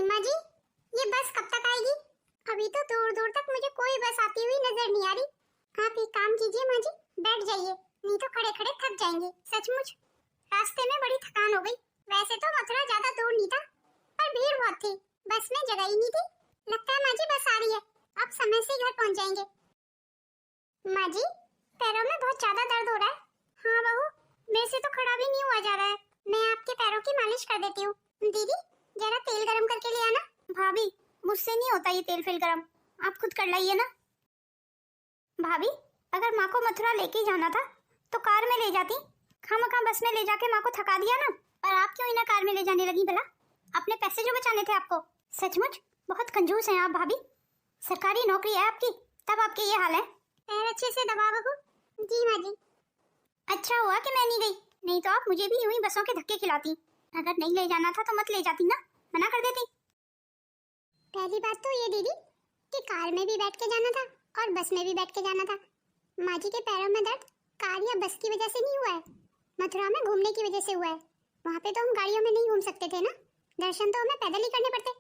रीमा जी, ये बस कब तक आएगी? अभी तो दूर दूर तक मुझे कोई बस आती हुई नजर नहीं आ रही। आप एक काम कीजिए माँ जी, बैठ जाइए, नहीं तो खड़े खड़े थक जाएंगे। सचमुच रास्ते में बड़ी थकान हो गई। वैसे तो मथुरा ज्यादा दूर नहीं था, पर भीड़ बहुत थी, बस में जगह ही नहीं थी। लगता है माँ जी बस आ रही है, अब समय से घर पहुँच जाएंगे। माँ जी, पैरों में बहुत ज्यादा दर्द हो रहा है। हाँ बहू, मेरे से तो खड़ा भी नहीं हुआ जा रहा है। मैं आपके पैरों की मालिश कर देती हूँ। दीदी जरा तेल गरम करके ले आना। भाभी, मुझसे नहीं होता ये तेल फिल गरम, आप खुद कर लाइए ना। भाभी, अगर माँ को मथुरा लेके जाना था तो कार में ले जाती, खामखा बस में ले जाके माँ को थका दिया ना। पर आप क्यों इन्हें कार में ले जाने लगी भला? अपने पैसे जो बचाने थे आपको। सचमुच बहुत कंजूस हैं आप भाभी। सरकारी नौकरी है आपकी, तब आपके ये हाल है। पैर अच्छे से दबा बहू। जी माँ जी। अच्छा हुआ कि मैं नहीं गई, नहीं तो आप मुझे भी यूं ही बसों के धक्के खिलाती। अगर नहीं ले जाना था तो मत ले जाती ना, मना कर देती। पहली बात तो ये दीदी कि कार में भी बैठ के जाना था और बस में भी बैठ के जाना था। माँ जी के पैरों में दर्द कार या बस की वजह से नहीं हुआ है, मथुरा में घूमने की वजह से हुआ है। वहाँ पे तो हम गाड़ियों में नहीं घूम सकते थे ना, दर्शन तो हमें पैदल ही करने पड़ते।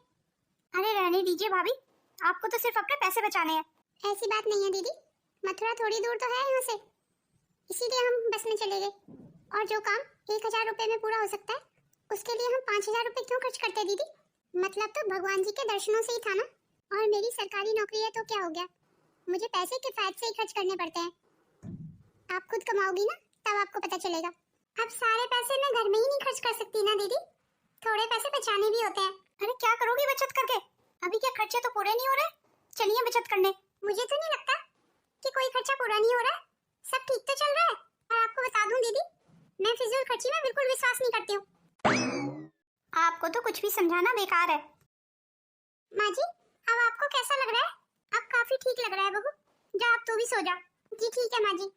अरे रहने दीजिए भाभी, आपको तो सिर्फ अपने पैसे बचाने हैं। ऐसी बात नहीं है दीदी, मथुरा थोड़ी दूर तो है यहाँ से, इसीलिए हम बस में चले गए। और जो काम 1000 रुपए में पूरा हो सकता है, उसके लिए हम 5000 रुपए क्यों खर्च करते दीदी? मतलब तो भगवान जी के दर्शनों से ही था ना। और मेरी सरकारी नौकरी है तो क्या हो गया, मुझे पैसे किफायत से ही खर्च करने पड़ते हैं। आप खुद कमाओगी ना, तब आपको पता चलेगा। अब सारे पैसे मैं घर में ही नहीं खर्च कर सकती ना दीदी, थोड़े पैसे बचाने भी होते हैं। अरे क्या करोगी बचत करके? अभी क्या खर्चे तो पूरे नहीं हो रहे, चलिए बचत करने। मुझे तो नहीं लगता कि कोई खर्चा पूरा नहीं हो रहा है, सब ठीक तो चल रहा है। और आपको बता दूं दीदी, मैं फिजूल खर्ची में बिल्कुल विश्वास नहीं करती हूँ। आपको तो कुछ भी समझाना बेकार है। माँ जी, अब आपको कैसा लग रहा है? अब काफी ठीक लग रहा है बहू, जा आप तो भी सो जा। जी ठीक है माँ जी।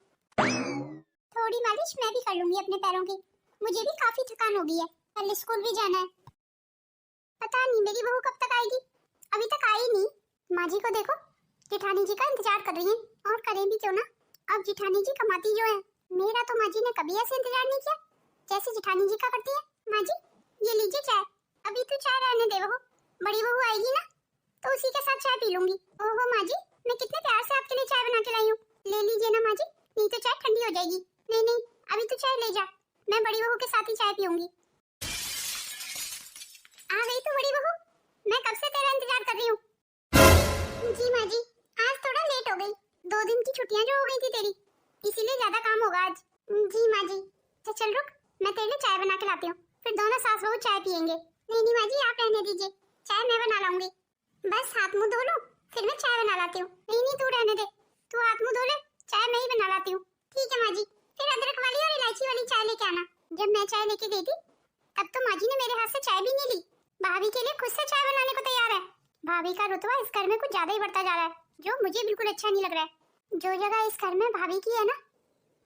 थोड़ी मालिश मैं भी कर लूंगी अपने पैरों की, मुझे भी काफी थकान हो गई है, कल स्कूल भी जाना है। पता नहीं मेरी बहू कब तक आएगी, अभी तक आई नहीं। माँ जी को देखो, जेठानी जी का इंतजार कर रही हैं, और करें भी क्यों ना, अब जेठानी जी कमाती जो है। मेरा तो माँ जी ने कभी ऐसे इंतजार नहीं किया जैसे जेठानी जी का करती है। माँ जी ये लीजिए चाय, अभी तो चाय रहने दे बहू, बड़ी बहू आएगी ना तो उसी के साथ चाय पी लूंगी। ओहो माँ जी, मैं कितने प्यार से आपके लिए चाय बना के लाई हूँ, ले लीजिए ना माँ जी, नहीं तो चाय ठंडी हो जाएगी। नहीं नहीं, अभी तो चाय ले जा, मैं बड़ी बहू के साथ ही चाय पीऊंगी। आ गई तो बड़ी बहू, मैं कब से तेरा इंतजार कर रही हूँ। जी माँ जी, आज थोड़ा लेट हो गई, 2 दिन की छुट्टियाँ जो हो गई थी तेरी, इसीलिए ज्यादा काम होगा आज। जी माँ जी। तो चल रुक, मैं तेरे लिए चाय बना के लाती हूँ, फिर दोनों सास बहू चाय पियेंगे। नहीं नहीं माँ जी, आप रहने दीजिए, चाय मैं बना लाऊंगी, बस हाथ मुंह धो लो फिर मैं चाय बना लाती हूँ। नहीं नहीं तू रहने दे, तू हाथ मुंह धो ले, चाय मैं ही बना लाती हूँ। ठीक है माँ जी, फिर अदरक वाली और इलायची वाली चाय लेके आना। जब मैं चाय लेके गई थी तब तो माँ जी ने मेरे हाथ से चाय भी नहीं ली, भाभी के लिए खुद से चाय बनाने को तैयार है। भाभी का रुतबा इस घर में कुछ ज्यादा ही बढ़ता जा रहा है, जो मुझे बिल्कुल अच्छा नहीं लग रहा है। जो जगह इस घर में भाभी की है ना,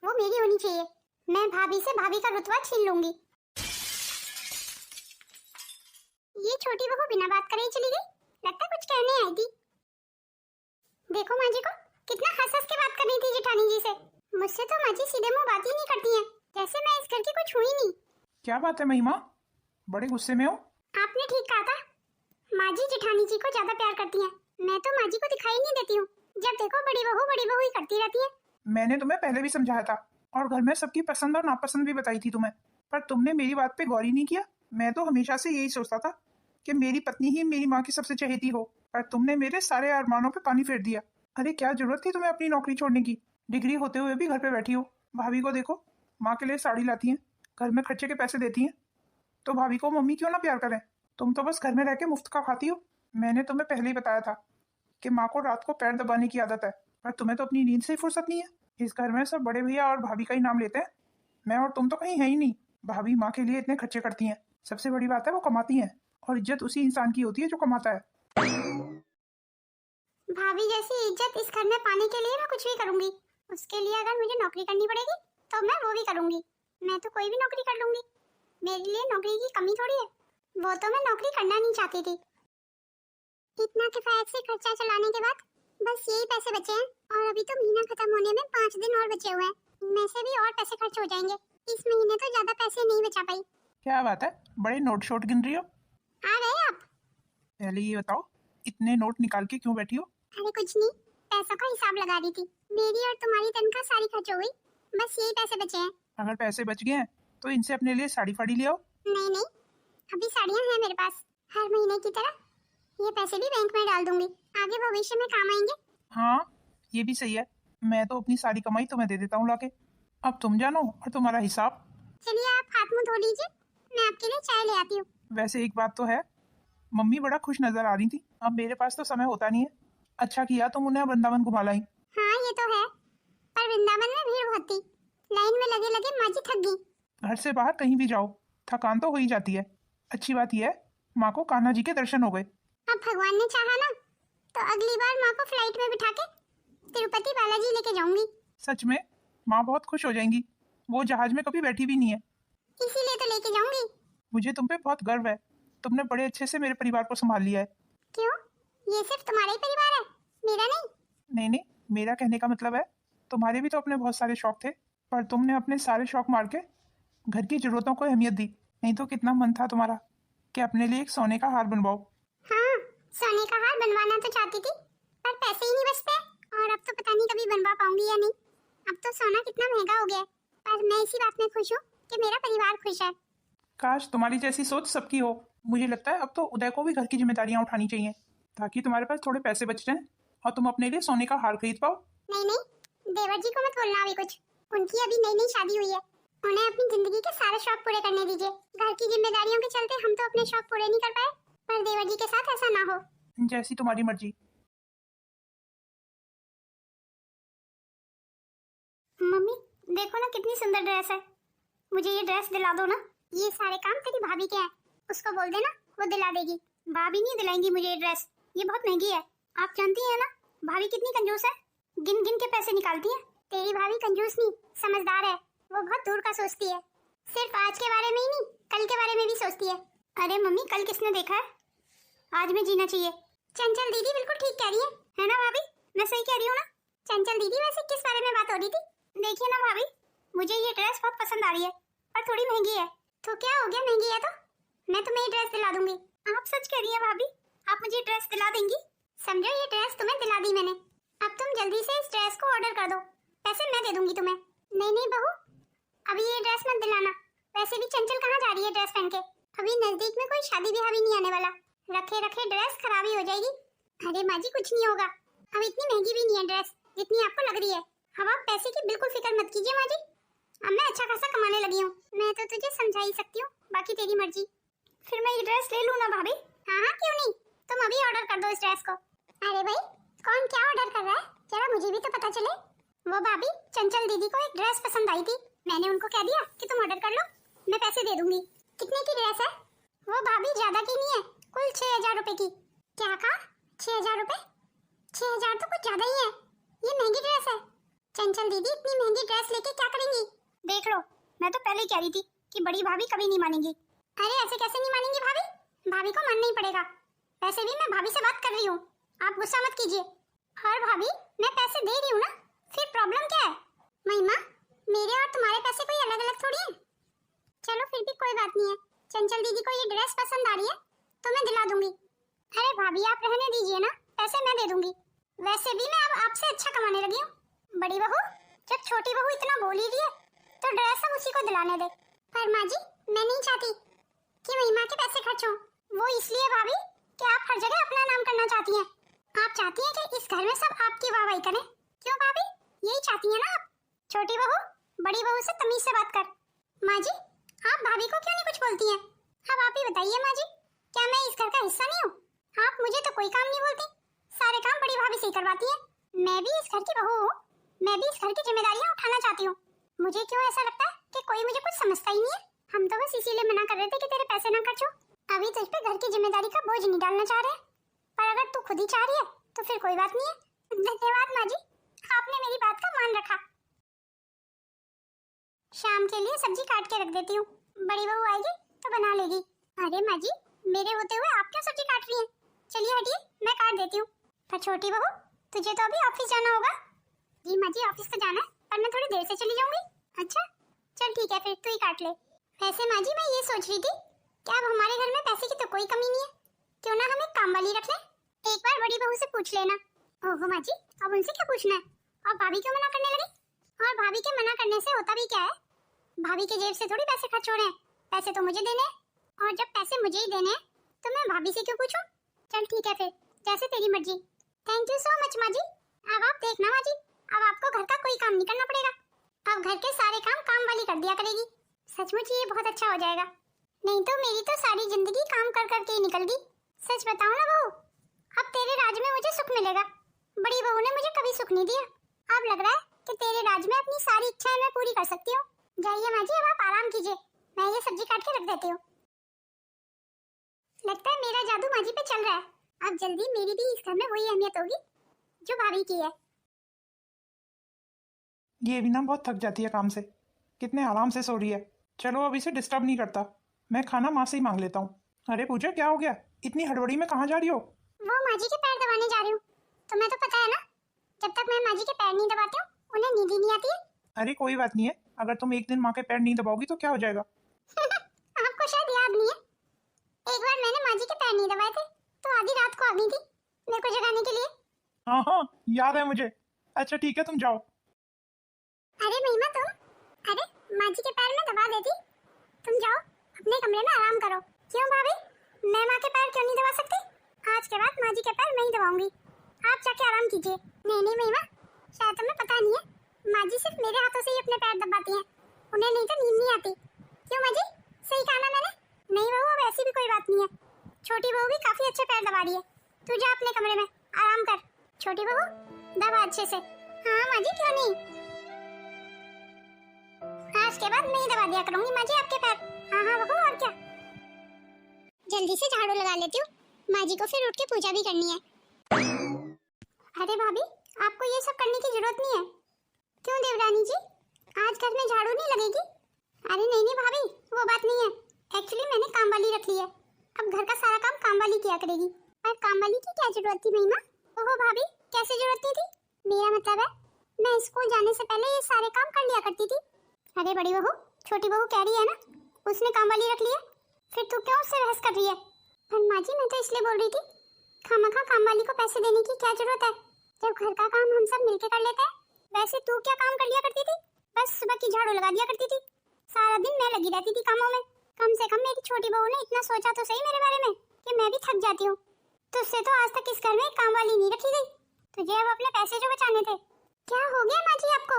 वो मेरी होनी चाहिए। मैं भाभी से भाभी का रुतबा छीन लूंगी। ये छोटी बहू बिना बात करे ही चली गई, लगता कुछ कहने आई थी। देखो माँ जी को कितना हंस हंस के बात कर रही थी जेठानी जी से। मुझसे तो माँ जी सीधे मुंह बात ही नहीं करती हैं, जैसे मैं इस घर की कुछ हुई नहीं। क्या बात है महिमा, बड़े गुस्से में हो? आपने ठीक कहा था, माँ जी जेठानी जी को ज्यादा प्यार करती हैं, मैं तो माँ जी को दिखाई नहीं देती हूँ। जब देखो बड़ी बहू ही करती रहती है। मैंने तुम्हें पहले भी समझाया था और घर में सबकी पसंद और नापसंद भी बताई थी तुम्हें, पर तुमने मेरी बात पे गौर ही नहीं किया। मैं तो हमेशा से यही सोचता था कि मेरी पत्नी ही मेरी माँ की सबसे चहेती हो, पर तुमने मेरे सारे अरमानों पे पानी फेर दिया। अरे क्या जरूरत थी तुम्हें अपनी नौकरी छोड़ने की, डिग्री होते हुए भी घर पे बैठी हो। भाभी को देखो, माँ के लिए साड़ी लाती हैं, घर में खर्चे के पैसे देती हैं, तो भाभी को मम्मी क्यों ना प्यार करें। तुम तो बस घर में रह के मुफ्त का खाती हो। मैंने तुम्हें पहले ही बताया था कि माँ को रात को पैर दबाने की आदत है, पर तुम्हें तो अपनी नींद से ही फुर्सत नहीं है। इस घर में सब बड़े भैया और भाभी का ही नाम लेते हैं, मैं और तुम तो कहीं है ही नहीं। भाभी माँ के लिए इतने खर्चे करती हैं, सबसे बड़ी बात है वो कमाती हैं, और इज्जत उसी इंसान की होती है जो कमाता है। भाभी जैसी इज्जत इस घर में पाने के लिए मैं कुछ भी करूंगी। उसके लिए अगर मुझे नौकरी करनी पड़ेगी तो मैं वो भी करूंगी। मैं तो कोई भी नौकरी कर लूंगी, मेरे लिए नौकरी की कमी थोड़ी है। वो तो मैं नौकरी करना नहीं चाहती थी। इतना किफायत से खर्चा चलाने के बाद बस यही पैसे बचे हैं, और अभी तो महीना खत्म होने में 5 दिन और बचे हुए हैं, इनमें से भी और पैसे खर्च हो जाएंगे। इस महीने तो ज्यादा पैसे नहीं बचा पाई। क्या बात है, बड़े नोट शोट गिन रही हो? आ गए आप? पहले ये बताओ, इतने नोट निकाल के क्यों बैठी हो? अरे कुछ नहीं, पैसों का हिसाब लगा रही थी। मेरी और तुम्हारी तनख्वाह सारी खर्च हो गई, बस यही पैसे बचे हैं। अगर पैसे बच गए हैं तो इनसे अपने लिए साड़ी फाड़ी ले आओ। नहीं नहीं, अभी साड़ियाँ हैं मेरे पास। हर महीने की तरह ये पैसे भी बैंक में डाल दूंगी, आगे भविष्य में काम आएंगे। हाँ ये भी सही है, मैं तो अपनी सारी कमाई तुम्हें दे देता हूँ लाके। अब तुम जानो और तुम्हारा हिसाब। चलिए आप हाथ मुंह धो लीजिए, मैं आपके लिए चाय ले आती हूँ। वैसे एक बात तो है, मम्मी बड़ा खुश नजर आ रही थी। अब मेरे पास तो समय होता नहीं है। अच्छा किया तुम उन्हें वृंदावन घुमा लाई। हाँ ये तो है, पर वृंदावन में भीड़ बहुत थी, लाइन में लगे लगे माँ जी थक गई। घर से बाहर कहीं भी जाओ थकान तो हो ही जाती है। अच्छी बात यह है माँ को कान्हा जी के दर्शन हो गए। अब भगवान ने चाहा ना तो अगली बार माँ को फ्लाइट में बिठा के तिरुपति बालाजी लेके जाऊंगी। सच में माँ बहुत खुश हो जाएंगी, वो जहाज में कभी बैठी भी नहीं है। इसीलिए तो लेके जाऊंगी। मुझे तुम पे बहुत गर्व है, तुमने बड़े अच्छे से मेरे परिवार को संभाल लिया है। क्यों, ये सिर्फ तुम्हारा ही परिवार है, मेरा नहीं? नहीं नहीं, मेरा कहने का मतलब है तुम्हारे भी तो अपने बहुत सारे शौक थे, पर तुमने अपने सारे शौक मार के घर की जरूरतों को अहमियत दी। नहीं तो कितना मन था तुम्हारा कि अपने लिए एक सोने का हार बनवाओ। हाँ, सोने का हार बनवाना तो चाहती थी, पर पैसे ही नहीं बचते, और अब तो पता नहीं कभी बनवा पाऊंगी या नहीं। अब तो सोना कितना महंगा हो गया है, पर मैं इसी बात में खुश हूँ कि मेरा परिवार खुश है। काश तुम्हारी जैसी सोच सबकी हो। मुझे लगता है अब तो उदय को भी घर की जिम्मेदारियां उठानी चाहिए, ताकि तुम्हारे पास थोड़े पैसे बच जाएं और तुम अपने लिए सोने का हार खरीद पाओ। नहीं नहीं, देवर जी को मत बोलना अभी कुछ, उनकी अभी नई नई शादी हुई है, उन्हें अपनी जिंदगी के सारे शौक पूरे करने दीजिए। घर की जिम्मेदारियों के चलते हम तो अपने शौक पूरे नहीं कर पाए, पर देवर जी के साथ ऐसा ना हो। जैसी तुम्हारी मर्जी। मम्मी देखो ना कितनी सुंदर ड्रेस है, मुझे ये ड्रेस दिला दो ना। ये सारे काम तेरी भाभी के हैं, उसको बोल देना वो दिला देगी। भाभी नहीं दिलाएंगी मुझे ये ड्रेस, ये बहुत महंगी है। आप जानती हैं ना भाभी कितनी कंजूस है, गिन गिन के पैसे निकालती है। तेरी भाभी कंजूस नहीं समझदार है, वो बहुत दूर का सोचती है, सिर्फ आज के बारे में ही नहीं कल के बारे में भी सोचती है। अरे मम्मी कल किसने देखा है, आज में जीना चाहिए। चंचल दीदी बिल्कुल ठीक कह रही है ना भाभी? मैं सही कह रही हूँ ना? चंचल दीदी वैसे किस बारे में बात हो रही थी? देखिए ना भाभी, मुझे ये ड्रेस बहुत पसंद आ रही है, पर थोड़ी महंगी है। तो क्या हो गया, महंगी है तो मैं तुम्हें ये ड्रेस दिला दूंगी। आप सच कह रही हैं भाभी, आप मुझे ये ड्रेस दिला देंगी? समझो ये ड्रेस तुम्हें दिला दी मैंने, अब तुम जल्दी से इस ड्रेस को ऑर्डर कर दो, पैसे मैं दे दूंगी तुम्हें। नहीं नहीं बहू, अभी ये ड्रेस मत दिलाना, वैसे भी चंचल कहाँ जा रही है ड्रेस पहन के? अभी नजदीक में कोई शादी ब्याह भी नहीं आने वाला, रखे रखे ड्रेस खराब ही हो जाएगी। अरे माँ जी कुछ नहीं होगा, अब इतनी महंगी भी नहीं है ड्रेस जितनी आपको लग रही है। अब आप पैसे की बिल्कुल फिक्र मत कीजिए माँ जी, अब मैं अच्छा खासा कमाने लगी हूँ, मैं तो तुझे समझा ही सकती हूँ, बाकी तेरी मर्जी। फिर मैं ये ड्रेस ले लूँ ना भाभी? हाँ हाँ क्यों नहीं, तुम अभी ऑर्डर कर दो इस ड्रेस को। अरे भाई कौन क्या ऑर्डर कर रहा है, जरा मुझे भी तो पता चले। वो भाभी चंचल दीदी को एक ड्रेस पसंद आई थी, मैंने उनको कह दिया कि तुम ऑर्डर कर लो, मैं पैसे दे दूंगी। कितने की ड्रेस है वो भाभी? ज्यादा की नहीं है, कुल 6000 रुपए की। क्या कहा, 6000 रुपए? 6000 तो कुछ ज्यादा ही है, ये महंगी ड्रेस है। चंचल दीदी इतनी महंगी ड्रेस लेके क्या करेंगी? देख लो, मैं तो पहले ही कह रही थी कि बड़ी भाभी कभी नहीं मानेंगी। अरे ऐसे कैसे नहीं मानेंगी भाभी, भाभी को मानना ही पड़ेगा, वैसे भी मैं भाभी से बात कर रही हूँ, आप गुस्सा मत कीजिए। और भाभी मैं पैसे दे रही हूँ ना, फिर प्रॉब्लम क्या है? महिमा मेरे और तुम्हारे पैसे कोई अलग अलग थोड़ी है। चलो फिर भी कोई बात नहीं है, चंचल दीदी को ये ड्रेस पसंद आ रही है तो मैं दिला दूंगी। अरे भाभी आप रहने दीजिए ना, पैसे मैं दे दूंगी, वैसे भी मैं अब आपसे अच्छा कमाने लगी हूँ। बड़ी बहू जब छोटी बहू इतना बोल ही रही है तो ड्रेस हम उसी को दिलाने दे। पर माँ जी मैं नहीं चाहती कि महिमा के पैसे खर्च हों, वो इसलिए भाभी कि आप हर जगह अपना नाम करना चाहती हैं, आप चाहती हैं कि इस घर में सब आपकी वाहवाही करें। क्यों भाभी, यही चाहती हैं ना आप? छोटी बहू बड़ी बहू से तमीज से बात कर। माँ जी आप भाभी को क्यों नहीं कुछ बोलती हैं? अब आप ही बताइए माँ जी, क्या मैं इस घर का हिस्सा नहीं हूँ? आप मुझे तो कोई काम नहीं बोलती, सारे काम बड़ी भाभी से ही करवाती हैं। मैं भी इस घर की बहू हूँ, मैं भी इस घर की जिम्मेदारियाँ उठाना चाहती हूँ। मुझे क्यों ऐसा लगता है कि कोई मुझे कुछ समझता ही नहीं है? हम तो बस इसीलिए मना कर रहे थे कि तेरे पैसे ना खर्चो, अभी तुझ पे घर की जिम्मेदारी का बोझ नहीं डालना चाह रहे, पर अगर तू खुद ही चाह रही है तो फिर कोई बात नहीं है। धन्यवाद माँ जी, आपने मेरी बात का मान रखा। शाम के लिए सब्जी काट के रख देती हूँ, बड़ी बहू आएगी तो बना लेगी। अरे माँ जी मेरे होते हुए आप क्यों सब्जी काट रही हैं? चलिए हटिए मैं काट देती हूँ। पर छोटी बहू तुझे तो अभी ऑफिस जाना होगा। जी माँ जी ऑफिस तो जाना है, पर मैं थोड़ी देर से चली जाऊंगी। अच्छा चल ठीक है फिर तू ही काट ले। वैसे माँ जी मैं ये सोच रही थी कि अब हमारे घर में पैसे की तो कोई कमी नहीं है, क्यों ना हम एक काम काम वाली रख ले। एक बार बड़ी बहू से पूछ लेना। ओहो माँ जी, अब उनसे क्या पूछना है? और भाभी क्यों मना करने लगी? और भाभी के मना करने से होता भी क्या है? भाभी के जेब से थोड़ी पैसे खर्च हो रहे हैं, पैसे तो मुझे देने हैं। और जब पैसे मुझे ही देने हैं तो मैं भाभी से क्यों पूछूं? चल ठीक है फिर, जैसे तेरी मर्जी। थैंक यू सो मच माँ जी। अब आप देखना माँ जी, अब आपको घर का कोई काम नहीं करना पड़ेगा। अब घर के सारे काम वाली कर दिया करेगी। सचमुच ये बहुत अच्छा हो जाएगा। नहीं तो मेरी तो सारी जिंदगी काम कर कर के ही निकल गई। सच बताऊं ना बहू, अब तेरे राज में मुझे सुख मिलेगा। बड़ी बहू ने मुझे कभी सुख नहीं दिया। अब लग रहा है कि तेरे राज में अपनी सारी इच्छाएं मैं पूरी कर सकती हूँ। जाइए माँ जी, अब आप आराम कीजिए, मैं ये सब्जी काट के रख देती हूँ। लगता है मेरा जादू माँ जी पे चल रहा है। अब जल्दी मेरी भी इस घर में वही अहमियत होगी जो भाभी की है। ये भी ना बहुत थक जाती है काम से, कितने आराम से सो रही है। चलो अब इसे डिस्टर्ब नहीं करता, मैं खाना माँ से ही मांग लेता हूँ। अरे पूजा, क्या हो गया? इतनी हड़बड़ी में कहाँ जा रही हो? वो माँ जी के पैर दबाने जा रही हूँ। तुम्हें तो पता है ना, जब तक मैं माँ जी के पैर नहीं दबाती हूँ उन्हें नींद ही नहीं आती है। अरे कोई बात नहीं है, अगर तुम एक दिन माँ के पैर नहीं दबाओगी तो क्या हो जाएगा? आपको शायद याद नहीं है, एक बार मैंने माँ जी के पैर नहीं दबाए थे तो आधी रात को आ गई थी मेरे को जगाने के लिए। हाँ हाँ, याद है मुझे। अच्छा ठीक है, तुम जाओ। अरे महिमा तुम, अरे माँ जी के पैर में दबा देती। तुम जाओ अपने कमरे में आराम करो। क्यों भाभी, मैं माँ के पैर क्यों नहीं दबा सकती? आज के बाद माँ जी के पैर मैं ही दबाऊंगी, आप जाके आराम कीजिए। नहीं नहीं महिमा, शायद तुम्हें पता नहीं है, माँ जी सिर्फ मेरे हाथों से ही अपने पैर दबाती हैं, उन्हें नहीं तो नींद नहीं आती। क्यों माँ जी, सही कहा ना मैंने? नहीं बहू, अब ऐसी भी कोई बात नहीं है। छोटी बहू भी काफी अच्छे पैर दबा रही है। तू जा अपने कमरे में आराम कर। छोटी बहू दबा अच्छे से। हाँ माँ जी, क्यों नहीं, आज के बाद मैं ही दबा दिया करूंगी माँ जी आपके पैर। हाँ हाँ बहू, और क्या। जल्दी से झाड़ू लगा लेती हूँ, माँ जी को फिर उठ के पूजा भी करनी है। अरे भाभी, आपको ये सब करने की जरूरत नहीं है। क्यों देवरानी जी, आज घर में झाड़ू नहीं लगेगी? अरे नहीं नहीं भाभी, वो बात नहीं है। एक्चुअली मैंने काम वाली रख ली है, अब घर का सारा काम वाली किया करेगी। पर काम वाली की क्या जरूरत थी महिमा? ओहो भाभी, कैसे जरूरत नहीं थी? मेरा मतलब है मैं स्कूल जाने से पहले ये सारे काम कर लिया करती थी। अरे बड़ी बहू, छोटी बहू कह रही है ना उसने काम वाली रख ली है, फिर तू क्यों उससे बहस कर रही है? पर माँ जी मैं तो इसलिए बोल रही थी, खामखा काम वाली को पैसे देने की क्या जरूरत है, जब घर का काम हम सब मिलके कर लेते हैं। वैसे तू क्या काम कर लिया करती थी? बस सुबह की झाड़ू लगा दिया करती थी, सारा दिन मैं लगी रहती थी कामों में। कम से कम मेरी छोटी बहू ने इतना सोचा तो सही मेरे बारे में कि मैं भी थक जाती हूँ। तुझसे तो आज तक इस घर में एक काम वाली नहीं रखी गई। तुझे अब अपने पैसे जो बचाने थे। क्या हो गया माँ जी आपको?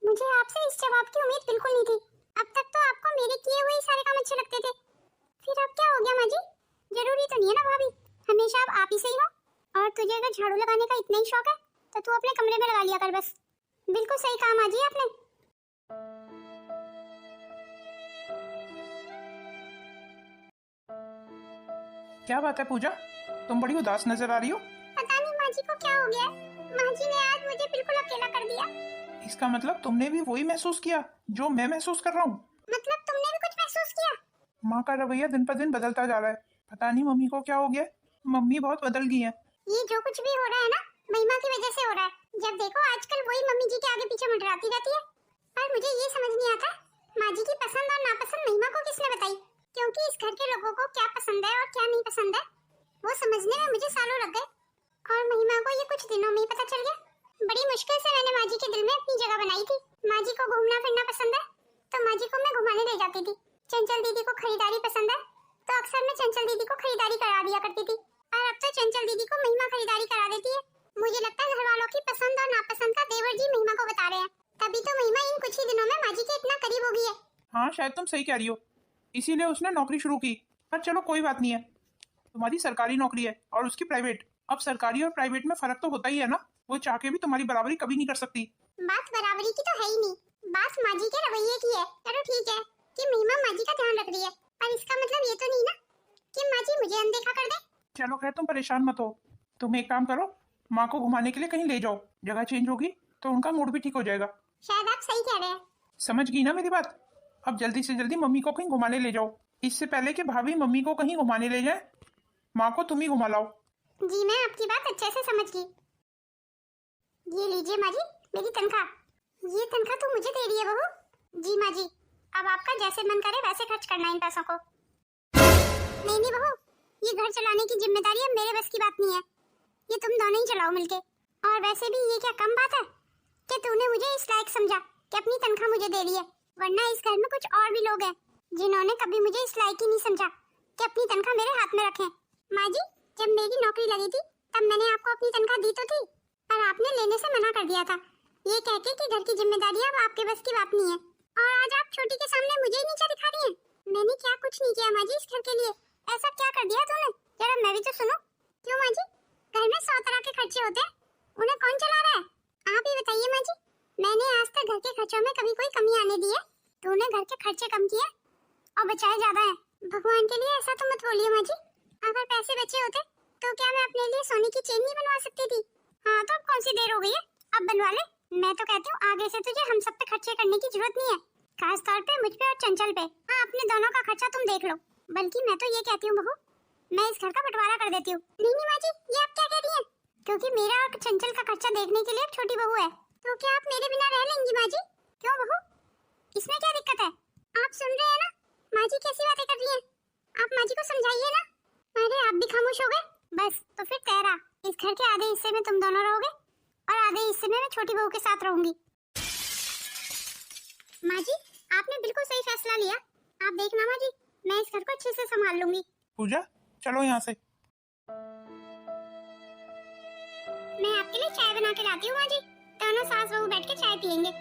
मुझे आपसे इस जवाब की उम्मीद बिल्कुल नहीं थी। अब तक तो आपको मेरे किए हुए ही सारे काम अच्छे लगते थे, फिर अब क्या हो गया माँ जी? जरूरी तो नहीं है ना भाभी हमेशा अब आप ही सही हो। और तुझे अगर झाड़ू लगाने का इतना ही शौक है तो तू अपने कमरे में लगा लिया कर बस। बिल्कुल सही कहा माँ जी आपने। क्या बात है पूजा, तुम बड़ी उदास नजर आ रही हो। पता नहीं माँ जी को क्या हो गया, माँ जी ने आज मुझे बिल्कुल अकेला कर दिया। इसका मतलब तुमने भी वही महसूस किया जो मैं महसूस कर रहा हूँ। मतलब तुमने भी कुछ महसूस किया? माँ का रवैया दिन पर दिन बदलता जा रहा है, पता नहीं मम्मी को क्या हो गया। मम्मी बहुत बदल गई है। ये जो कुछ भी हो रहा है ना महिमा की वजह से हो रहा है। जब देखो आजकल वही मम्मी जी के आगे पीछे मंडराती रहती है। पर मुझे ये समझ नहीं आता माँ जी की पसंद और नापसंद महिमा को किसने बताई, क्योंकि इस घर के लोगों को क्या पसंद है और क्या नहीं पसंद है वो समझने में मुझे सालों लग गए, और महिमा को ये कुछ दिनों में ही पता चल गया। बड़ी मुश्किल से मैंने माँ जी के दिल में अपनी जगह बनाई थी। माँ जी को घूमना फिरना पसंद है तो माँ जी को मैं घुमाने ले जाती थी। चंचल दीदी को खरीदारी पसंद है तो अक्सर मैं चंचल दीदी को खरीदारी करा दिया करती थी, और अब तो चंचल दीदी को महिमा खरीदारी करा देती है। मुझे लगता है घर वालों की पसंद और नापसंद का देवर जी महिमा को बता रहे हैं, तभी तो महिमा इन कुछ ही दिनों में माँ जी के इतना करीब हो गई है। हाँ शायद तुम सही कह रही हो, इसीलिए उसने नौकरी शुरू की। पर चलो कोई बात नहीं है, तुम्हारी सरकारी नौकरी है और उसकी प्राइवेट। अब सरकारी और प्राइवेट में फर्क तो होता ही है ना, वो चाह के भी तुम्हारी बराबरी कभी नहीं कर सकती। बात बराबरी की तो है ही नहीं, बात माँ जी के रवैये की है। चलो ठीक है कि महिमा माँ जी का ध्यान रख रही है, पर इसका मतलब ये तो नहीं ना कि माँ जी मुझे अनदेखा कर दे। चलो खैर, तुम परेशान मत हो। तुम एक काम करो, माँ को घुमाने के लिए कहीं ले जाओ, जगह चेंज होगी तो उनका मूड भी ठीक हो जाएगा। शायद आप सही कह रहे हैं। समझ गई ना मेरी बात? अब जल्दी से जल्दी मम्मी को कहीं घुमाने ले जाओ, इससे पहले कि भाभी मम्मी को कहीं घुमाने ले जाए। माँ को तुम ही घुमा लाओ। जी मैं आपकी बात अच्छे से समझ गई। ये लीजिए माँ जी मेरी तनख्वाह। ये तनख्वाह तो मुझे दे रही है बहू। जी माँ जी, अब आपका जैसे मन करे वैसे खर्च करना इन पैसों को। नहीं नहीं बहू, ये घर चलाने की जिम्मेदारी अब मेरे बस की बात नहीं है, ये तुम दोनों ही चलाओ मिलके। और वैसे भी ये क्या कम बात है कि तूने मुझे इस लायक समझा कि अपनी तनख्वाह मुझे दे रही है, वरना इस घर में कुछ और भी लोग हैं जिन्होंने कभी मुझे इस लायक ही नहीं समझा कि अपनी तनख्वाह मेरे हाथ में रखें। माँ जी, जब मेरी नौकरी लगी थी तब मैंने आपको अपनी तनख्वाह दी तो थी, पर आपने लेने से मना कर दिया था, ये कहते कि घर की जिम्मेदारी अब आपके बस की बात नहीं है। और आज आप छोटी के सामने मुझे ही नीचा दिखा रही हैं। मैंने क्या कुछ नहीं किया माँ जी इस घर के लिए, ऐसा क्या कर दिया तूने? जरा मैं भी तो सुनो। क्यों माँ जी, घर में 100 तरह के खर्चे होते हैं, उन्हें कौन चला रहा है? आप ही बताइए माँ जी, मैंने आज तक घर के खर्चों में कभी कोई कमी आने दी है? तूने घर के खर्चे कम किए और बचाए ज्यादा है। भगवान के लिए ऐसा तो मत बोलिए माँ जी, अगर पैसे बचे होते तो क्या मैं अपने लिए सोने की चेन नहीं बनवा सकती थी? हाँ तो अब कौन सी देर हो गई है, अब बनवा ले। मैं तो कहती हूँ आगे से तुझे हम सब पे खर्चे करने की जरूरत नहीं है, खास तौर पे मुझ पे और चंचल पे। हाँ, अपने दोनों का खर्चा तुम देख लो। बल्कि मैं तो ये कहती हूँ बहू, मैं इस घर का बंटवारा कर देती हूँ। नहीं नहीं माँ जी, ये आप क्या कह रही हैं? क्योंकि मेरा और चंचल का खर्चा देखने के लिए एक छोटी बहू है, तो क्या आप मेरे बिना रह लेंगी माँ जी? क्यों बहू, इसमें क्या दिक्कत है? आप सुन रहे हैं ना माँ जी कैसी बातें कर रही हैं? आप माँ जी को समझाइए ना। अरे आप भी खामोश हो गए? बस तो फिर तेरा इस घर के आधे हिस्से में तुम दोनों रहोगे और आधे हिस्से में मैं छोटी बहू के साथ रहूंगी। माँ जी, आपने बिल्कुल सही फैसला लिया। आप देखना माँ जी, मैं इस घर को अच्छे से संभाल लूंगी। पूजा, चलो यहाँ से। मैं आपके लिए चाय बना के लाती हूँ माँ जी, दोनों सास बहू बैठ के चाय पियेंगे।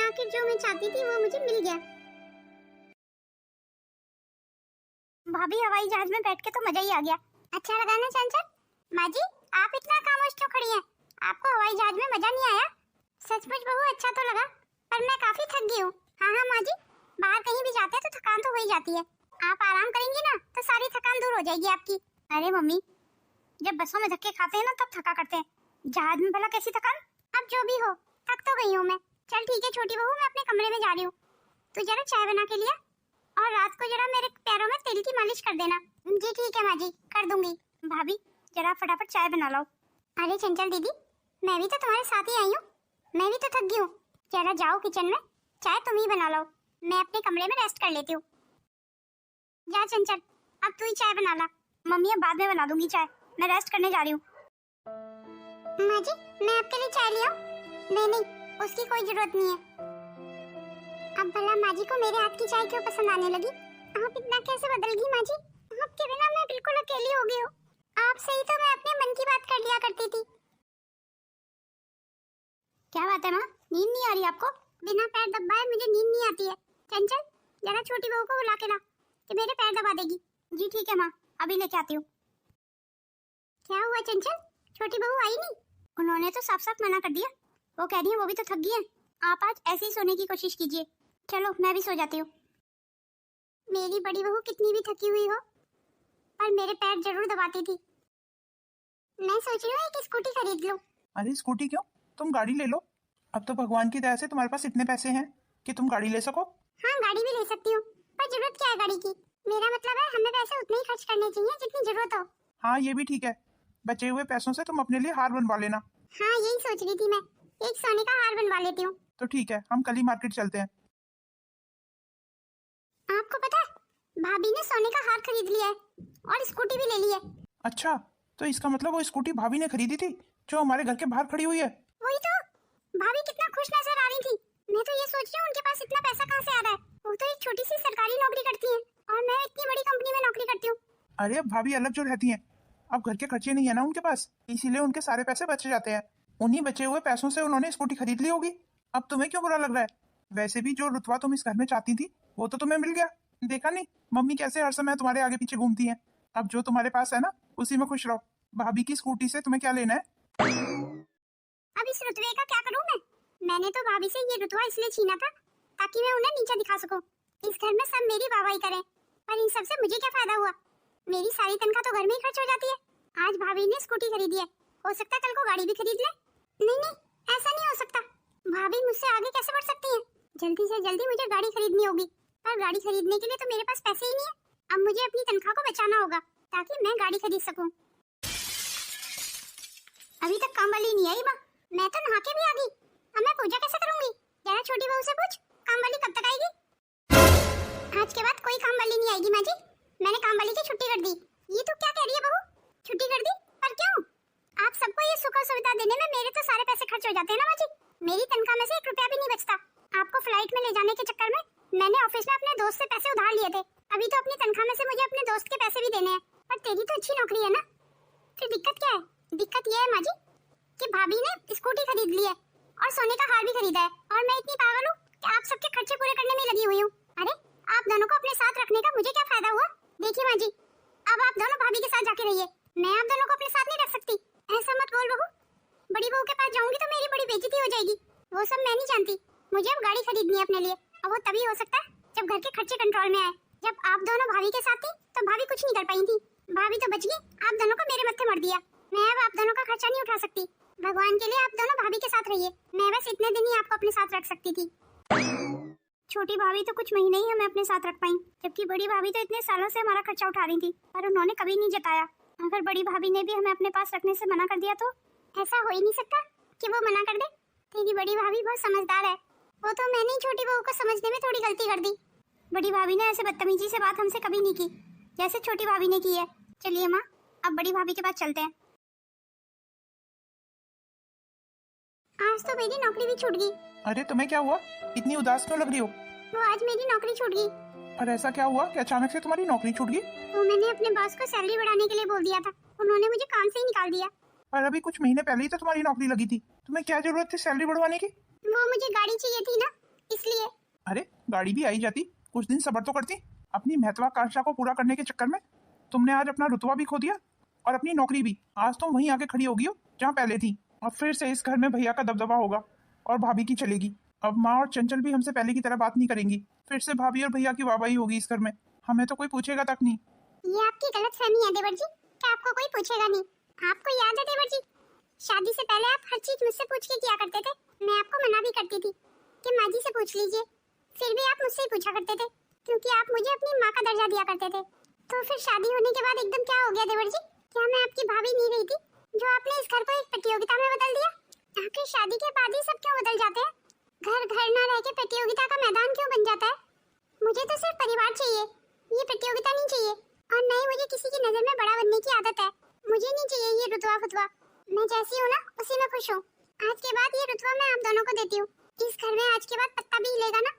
आखिर जो मैं चाहती थी वो मुझे मिल गया। भाभी, हवाई जहाज में बैठ के तो मजा ही आ गया। अच्छा लगा ना चंचल? माँ जी, आप इतना खामोश क्यों खड़ी हैं? आपको हवाई जहाज में मजा नहीं आया? सचमुच बहू, अच्छा तो लगा, पर मैं काफी थक गई हूँ। हाँ हाँ माँ जी, बाहर कहीं भी जाते हैं तो थकान तो हो ही जाती है। आप आराम करेंगी ना तो सारी थकान दूर हो जाएगी आपकी। अरे मम्मी, जब बसों में धक्के खाते हैं ना तब थका करते हैं, जहाज में भला कैसी थकान? अब जो भी हो, थक तो गई हूँ मैं। चल ठीक है छोटी बहू, मैं अपने कमरे में जा रही हूँ। तू जरा चाय बना के लिया और रात को जरा मेरे पैरों में तेल की मालिश कर देना। जी ठीक है माँ जी, कर दूंगी। भाभी, जरा फटाफट चाय बना लाओ। अरे चंचल दीदी, मैं भी तो तुम्हारे साथ ही आई हूँ, मैं भी तो थक गई हूँ। जरा जाओ किचन में, चाय तुम ही बना लो, मैं अपने कमरे में रेस्ट कर लेती हूँ। जा चंचल, अब तू ही चाय बना ला। मम्मी, अब बाद में बना दूंगी चाय, मैं रेस्ट करने जा रही हूँ। माँ जी, मैं आपके लिए चाय ले आऊं? नहीं नहीं, उसकी कोई जरूरत नहीं है। अब भला माँ जी को मेरे हाथ की चाय क्यों पसंद आने लगी? आप इतना कैसे बदल गई माँ जी? आपके बिना मैं बिल्कुल अकेली हो गई हूँ। आपसे ही तो मैं अपने मन की बात कर लिया करती थी। क्या बात है माँ, नींद नहीं आ रही आपको? बिना पैर दबाए मुझे नींद नहीं आती है। चंचल, जरा छोटी बहू को बुला के ला कि मेरे पैर दबा देगी। जी ठीक है माँ, अभी लेके आती हूँ। क्या हुआ चंचल, छोटी बहू आई नहीं? उन्होंने तो साफ साफ मना कर दिया, वो कह रही है वो भी तो थक गई है। आप आज ऐसे ही सोने की कोशिश कीजिए। चलो मैं भी सो जाती हूँ। मेरी बड़ी बहू कितनी भी थकी हुई हो पर मेरे पैर जरूर दबाती थी। मैं सोच रही हूँ एक स्कूटी खरीद लूं। अरे स्कूटी क्यों, तुम गाड़ी ले लो। अब तो भगवान की दया से तुम्हारे पास इतने पैसे हैं कि तुम गाड़ी ले सको। हाँ, गाड़ी भी ले सकती हूँ, पर जरूरत क्या है गाड़ी की? मेरा मतलब है हमें पैसे उतने ही खर्च करने चाहिए जितनी जरूरत हो। हाँ ये भी ठीक है, बचे हुए पैसों से तुम अपने लिए हार बनवा लेना। हाँ यही सोच रही थी मैं, एक सोने का हार बनवा लेती हूँ। तो ठीक है, हम कल ही मार्केट चलते हैं। आपको पता है, भाभी ने सोने का हार खरीद लिया है और स्कूटी भी ले ली है। अच्छा, तो इसका मतलब वो स्कूटी भाभी ने खरीदी थी जो हमारे घर के बाहर खड़ी हुई है। वही तो, भाभी कितना खुश नजर आ रही थी। मैं तो ये सोच रही हूँ उनके पास इतना पैसा कहाँ से आ रहा है। वो तो एक छोटी सी सरकारी नौकरी करती है और मैं इतनी बड़ी कंपनी में नौकरी करती हूँ। अरे अब भाभी अलग जो रहती हैं, अब घर के खर्चे नहीं है ना उनके पास, इसीलिए उनके सारे पैसे बच जाते हैं। उन्हीं बचे हुए पैसों से उन्होंने स्कूटी खरीद ली होगी। अब तुम्हें क्यों बुरा लग रहा है? वैसे भी जो रुतबा तुम इस घर में चाहती थी वो तो तुम्हें मिल गया। देखा नहीं मम्मी कैसे हर समय तुम्हारे आगे पीछे घूमती हैं। अब जो तुम्हारे पास है ना उसी में खुश रहो। भाभी की स्कूटी से तुम्हें क्या लेना है? अब इस रुतबे का क्या करूं मैं? मैंने तो भाभी से ये रुतबा इसलिए छीना था ताकि मैं उन्हें नीचा दिखा सकूं। इस घर में सब मेरी वाहवाही करें, पर इन सब से मुझे क्या फायदा हुआ? मेरी सारी तनख्वाह तो घर में ही खर्च हो जाती है। आज भाभी ने स्कूटी खरीदी है, हो सकता है कल को गाड़ी भी खरीद ले। नहीं नहीं, ऐसा नहीं हो सकता। भाभी मुझसे आगे कैसे बढ़ सकती है? जल्दी से जल्दी मुझे गाड़ी खरीदनी होगी, पर गाड़ी खरीदने के लिए तो मेरे पास पैसे ही नहीं है। अब मुझे अपनी तनख्वाह को बचाना होगा ताकि मैं गाड़ी खरीद सकूं। अभी तक काम वाली नहीं आई माँ, मैं तो नहा के भी आ गई। अब मैं पूजा कैसे करूंगी? जरा छोटी बहू से पूछ, काम वाली कब तक आएगी? आज के बाद कोई काम वाली नहीं आएगी माँ जी, मैंने काम वाली की छुट्टी कर दी। ये तो क्या कह रही है बहू? छुट्टी कर दी? पर क्यों? आप सबको ये सुख और सुविधा देने में मेरे तो सारे पैसे खर्च हो जाते हैं ना माँ जी। मेरी तनख्वाह में से 1 रुपया भी नहीं बचता। आपको फ्लाइट में ले जाने के चक्कर में मैंने ऑफिस में अपने दोस्त से पैसे उधार लिए थे। अभी तो अपनी तनख्वाह में से मुझे अपने दोस्त के पैसे भी देने हैं। पर तेरी तो अच्छी नौकरी है ना, फिर दिक्कत क्या है? दिक्कत ये है माँ जी कि भाभी ने स्कूटी खरीद ली है और सोने का हार भी खरीदा है, और मैं इतनी पागल हूँ कि आप सबके खर्चे पूरे करने में लगी हुई हूँ। अरे आप दोनों को अपने साथ रखने का मुझे क्या फायदा हुआ? देखिए माँ जी, अब आप दोनों भाभी के साथ जाके रहिए, मैं आप दोनों को अपने साथ नहीं रख सकती। ऐसा मत बोल बहू, बड़ी बहू के पास जाऊंगी तो मेरी बड़ी बेइज्जती हो जाएगी। वो सब मैं नहीं जानती, मुझे अब गाड़ी खरीदनी है अपने लिए, और वो तभी हो सकता है जब घर के खर्चे कंट्रोल में आए। जब आप दोनों भाभी के साथ थी तो भाभी कुछ नहीं कर पाई थी, भाभी तो बच गई, आप दोनों को मेरे मत्थे मर दिया। मैं अब आप दोनों का खर्चा नहीं उठा सकती। भगवान के लिए आप दोनों भाभी के साथ रहिए, मैं बस इतने दिन ही आपको अपने साथ रख सकती थी। छोटी भाभी तो कुछ महीने ही हमें अपने साथ रख पाई, जबकि बड़ी भाभी तो इतने सालों से हमारा खर्चा उठा रही थी, पर उन्होंने कभी नहीं जताया। अगर बड़ी भाभी ने भी हमें अपने पास रखने से मना कर दिया तो? ऐसा हो ही नहीं सकता कि वो मना कर दे। तेरी बड़ी भाभी बहुत समझदार है, वो तो मैंने ही छोटी बहू को समझने में थोड़ी गलती कर दी। बड़ी भाभी ने ऐसे बदतमीजी से बात हमसे कभी नहीं की जैसे छोटी भाभी ने की है। चलिए माँ, अब बड़ी भाभी के पास चलते हैं। आज तो मेरी नौकरी भी छूट गई। अरे तुम्हें क्या हुआ, इतनी उदास क्यों लग रही हो? वो आज मेरी नौकरी छूट गई। और ऐसा क्या हुआ कि अचानक से तुम्हारी नौकरी छूट गई? वो मैंने अपने बॉस को सैलरी बढ़ाने के लिए बोल दिया था, उन्होंने मुझे काम से ही निकाल दिया। पर अभी कुछ महीने पहले ही तो तुम्हारी नौकरी लगी थी, तुम्हें क्या जरूरत थी सैलरी बढ़वाने की? वो मुझे गाड़ी चाहिए थी ना, इसलिए। अरे गाड़ी भी आई जाती, कुछ दिन सब्र तो करती। अपनी महत्वाकांक्षा को पूरा करने के चक्कर में तुमने आज अपना रुतबा भी खो दिया और अपनी नौकरी भी। आज तुम वहीं आके खड़ी होगी हो जहाँ पहले थी, और फिर से इस घर में भैया का दबदबा होगा और भाभी की चलेगी। अब माँ और चंचल भी हमसे पहले की तरह बात नहीं करेंगी, फिर से भाभी और भैया की वाहवाही होगी इस घर में, हमें तो कोई पूछेगा तक नहीं। ये आपकी गलतफहमी है देवर जी, कि आपको कोई पूछेगा नहीं। आपको याद है देवर जी, शादी से पहले आप हर चीज मुझसे पूछ के किया करते थे। मैं आपको मना भी करती थी कि माँ जी से पूछ लीजिए, फिर भी आप मुझसे ही पूछा करते थे, क्योंकि आप मुझे अपनी माँ का दर्जा दिया करते थे। तो फिर शादी होने के बाद एकदम क्या हो गया देवर जी? क्या मैं आपकी भाभी नहीं रही थी जो आपने इस घर को एक प्रतियोगिता में बदल दिया? आखिर शादी के बाद ही सब क्यों बदल जाते हैं? घर घर ना रह के प्रतियोगिता का मैदान क्यों बन जाता है? मुझे तो सिर्फ परिवार चाहिए, ये प्रतियोगिता नहीं चाहिए। और न ही मुझे किसी की नजर में बड़ा बनने की आदत है। मुझे नहीं चाहिए ये रुतबा फुतवा, मैं जैसी हूँ ना उसी में खुश हूँ। आज के बाद ये रुतबा मैं आप दोनों को देती हूँ। इस घर में आज के बाद पत्ता भी हिलेगा ना,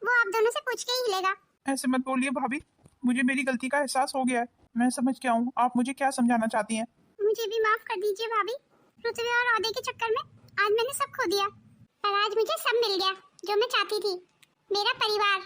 वो आप दोनों से पूछ के ही हिलेगा। ऐसे मत बोलिए भाभी, मुझे मेरी गलती का एहसास हो गया है, मैं समझ गया हूँ आप मुझे क्या समझाना चाहती हैं। मुझे भी माफ कर दीजिए भाभी, रुतबे और ओहदे के चक्कर में आज मैंने सब खो दिया, पर आज मुझे सब मिल गया जो मैं चाहती थी, मेरा परिवार।